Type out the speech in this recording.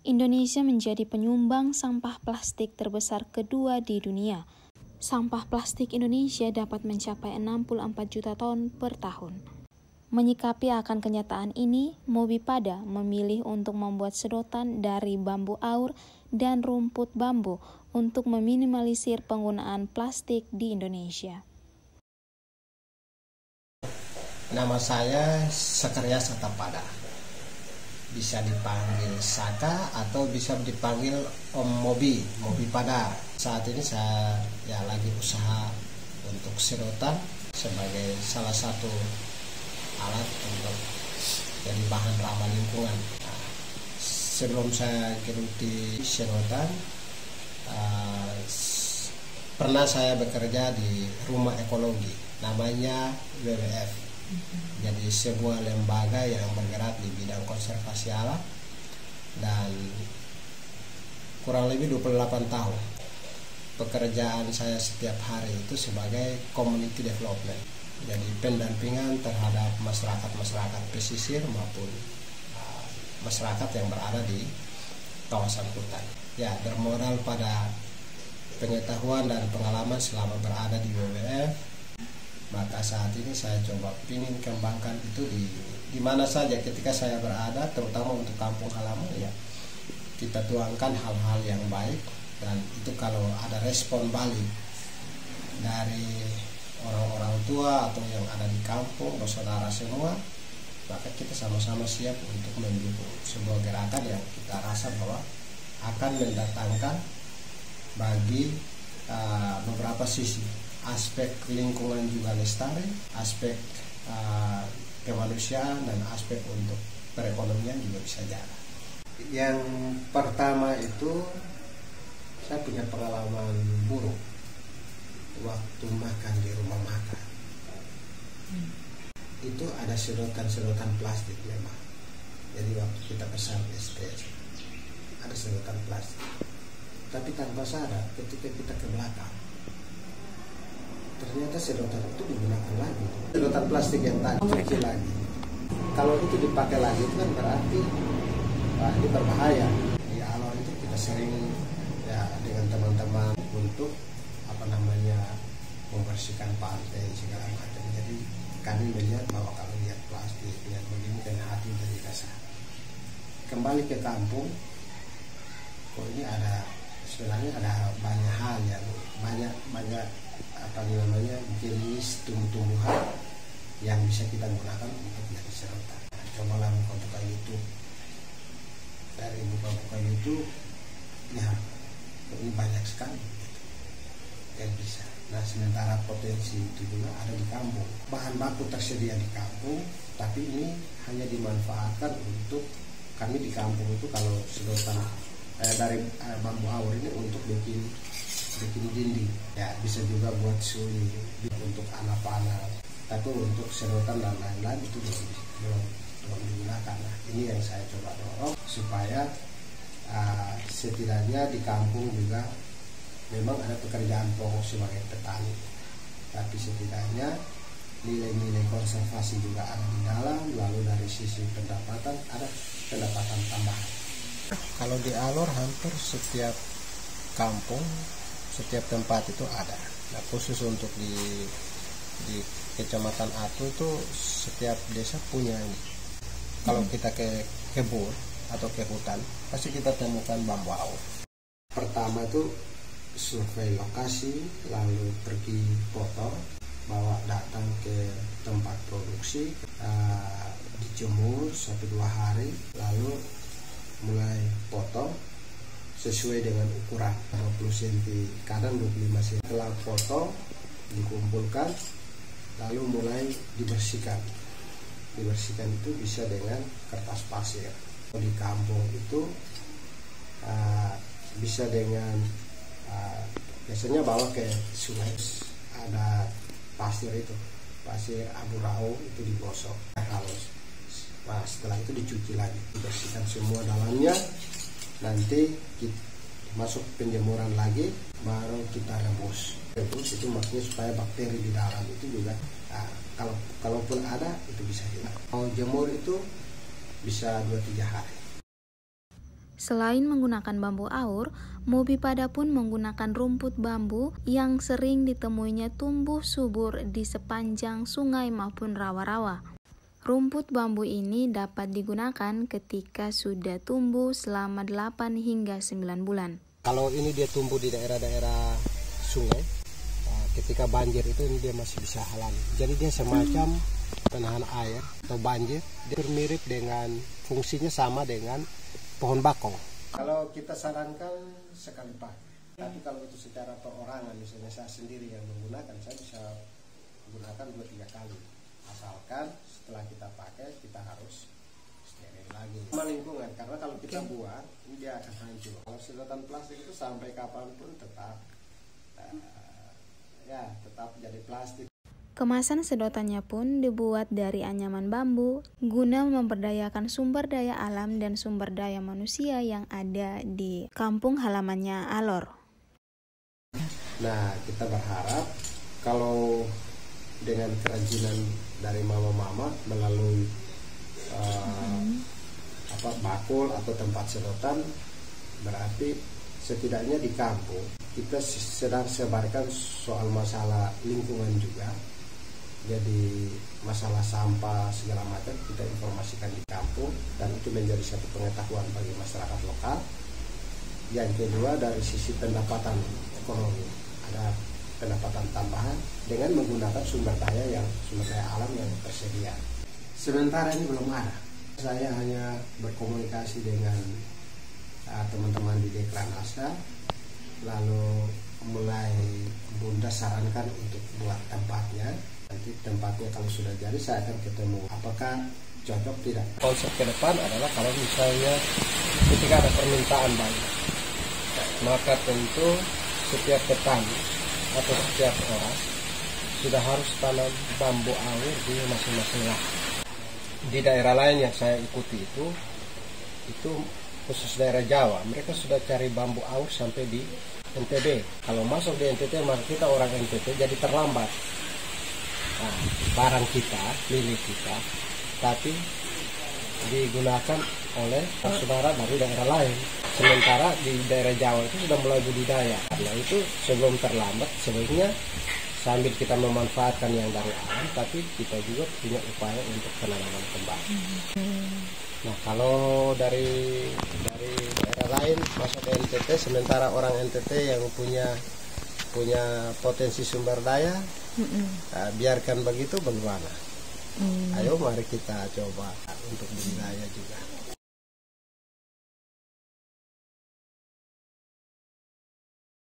Indonesia menjadi penyumbang sampah plastik terbesar kedua di dunia. Sampah plastik Indonesia dapat mencapai 64 juta ton per tahun. Menyikapi akan kenyataan ini, Mobipada memilih untuk membuat sedotan dari bambu aur dan rumput bambu untuk meminimalisir penggunaan plastik di Indonesia. Nama saya Sakarya Satapada. Bisa dipanggil Saka atau bisa dipanggil Om Mobipada. Saat ini saya lagi usaha untuk sedotan sebagai salah satu alat untuk jadi bahan ramah lingkungan. Sebelum saya geluti sedotan, pernah saya bekerja di rumah ekologi, namanya WWF. Jadi sebuah lembaga yang bergerak di bidang konservasi alam, dan kurang lebih 28 tahun pekerjaan saya setiap hari itu sebagai community development. Jadi pendampingan terhadap masyarakat pesisir maupun masyarakat yang berada di kawasan hutan. Ya, bermodal pada pengetahuan dan pengalaman selama berada di WWF, maka saat ini saya coba ingin kembangkan itu di mana saja ketika saya berada, terutama untuk kampung halaman, ya kita tuangkan hal-hal yang baik, dan itu kalau ada respon balik dari orang-orang tua atau yang ada di kampung, bersaudara semua, maka kita sama-sama siap untuk mendukung sebuah gerakan yang kita rasa bahwa akan mendatangkan bagi beberapa sisi, aspek lingkungan juga lestari, aspek kemanusiaan, dan aspek untuk perekonomian juga bisa jalan. Yang pertama itu saya punya pengalaman buruk waktu makan di rumah makan. Itu ada sedotan plastik memang. Jadi waktu kita pesan SD ada sedotan plastik, tapi tanpa sadar ketika kita ke belakang ternyata sedotan itu digunakan lagi. Sedotan plastik yang tadi cuci lagi, kalau itu dipakai lagi itu kan berarti ini berbahaya. Di awal itu kita sering dengan teman-teman untuk membersihkan pantai segala macam. Jadi kami melihat bahwa kalau lihat plastik lihat begini dan hati jadi kasar. Kembali ke kampung, kok ini sebenarnya ada banyak hal yang banyak jenis tumbuh-tumbuhan yang bisa kita gunakan untuk jadi sedotan. Cobalah buka YouTube, dari buka YouTube, ya ini banyak sekali yang bisa. Nah, sementara potensi itu juga ada di kampung, bahan baku tersedia di kampung, tapi ini hanya dimanfaatkan untuk kami di kampung itu kalau sedotan dari bambu aur ini untuk bikin dinding, ya bisa juga buat suli untuk anak panah, tapi untuk sedotan dan lain-lain itu belum digunakan. Nah, ini yang saya coba dorong supaya setidaknya di kampung juga memang ada pekerjaan pokok sebagai petani, tapi setidaknya nilai-nilai konservasi juga ada di dalam, lalu dari sisi pendapatan ada pendapatan tambahan. Kalau di Alor hampir setiap kampung, setiap tempat itu ada. Nah, khusus untuk di Kecamatan Atu itu setiap desa punya ini. Kalau kita ke kebun atau ke hutan, pasti kita temukan bambu aur. Pertama itu survei lokasi, lalu pergi foto, bawa datang ke tempat produksi, dijemur 1-2 hari, lalu mulai potong sesuai dengan ukuran 20 cm, kadang 25 cm. Setelah potong dikumpulkan, lalu mulai dibersihkan itu bisa dengan kertas pasir. Di kampung itu bisa dengan biasanya bawa ke sungai, ada pasir abu rau itu digosok halus. Nah, setelah itu dicuci lagi, dibersihkan semua dalamnya, nanti kita masuk penjemuran lagi, baru kita rebus itu maksudnya supaya bakteri di dalam itu juga kalaupun ada itu bisa hilang. Mau jemur itu bisa 2-3 hari. Selain menggunakan bambu aur, Mobipada pun menggunakan rumput bambu yang sering ditemuinya tumbuh subur di sepanjang sungai maupun rawa-rawa. Rumput bambu ini dapat digunakan ketika sudah tumbuh selama 8 hingga 9 bulan. Kalau ini dia tumbuh di daerah-daerah sungai, ketika banjir itu ini dia masih bisa alami. Jadi dia semacam penahan air atau banjir. Dia mirip dengan fungsinya sama dengan pohon bakau. Kalau kita sarankan sekali pakai. Tapi kalau itu secara perorangan, misalnya saya sendiri yang menggunakan, saya bisa gunakan 2-3 kali. Asalkan setelah kita pakai, kita harus steril lagi. Sama lingkungan, karena kalau kita buang, dia akan hancur. Kalau sedotan plastik itu sampai kapanpun tetap jadi plastik. Kemasan sedotannya pun dibuat dari anyaman bambu guna memberdayakan sumber daya alam dan sumber daya manusia yang ada di kampung halamannya Alor. Nah, kita berharap kalau dengan kerajinan dari mama-mama melalui bakul atau tempat sedotan, berarti setidaknya di kampung kita sedang sebarkan soal masalah lingkungan juga. Jadi masalah sampah segala macam kita informasikan di kampung, dan itu menjadi satu pengetahuan bagi masyarakat lokal. Yang kedua, dari sisi pendapatan ekonomi, ada pendapatan tambahan dengan menggunakan sumber daya alam yang tersedia. Sementara ini belum ada. Saya hanya berkomunikasi dengan teman-teman di Dekranasda, lalu mulai Bunda sarankan untuk buat tempatnya. Nanti tempatnya kalau sudah jadi saya akan ketemu apakah cocok tidak. Konsep ke depan adalah kalau misalnya ketika ada permintaan banyak, maka tentu setiap petani atau setiap orang sudah harus tanam bambu aur di masing-masing lahan. Di daerah lain yang saya ikuti itu khusus daerah Jawa, mereka sudah cari bambu aur sampai di NTB. Kalau masuk di NTT, maka kita orang NTT jadi terlambat. Nah, barang kita, milik kita, tapi digunakan oleh saudara dari daerah lain. Sementara di daerah Jawa itu sudah mulai budidaya. Karena itu sebelum terlambat, sebaiknya sambil kita memanfaatkan yang dari alam, tapi kita juga punya upaya untuk penanaman kembali. Nah, kalau dari daerah lain masuk ke NTT, sementara orang NTT yang punya potensi sumber daya, biarkan begitu bagaimana? Ayo mari kita coba untuk budidaya juga.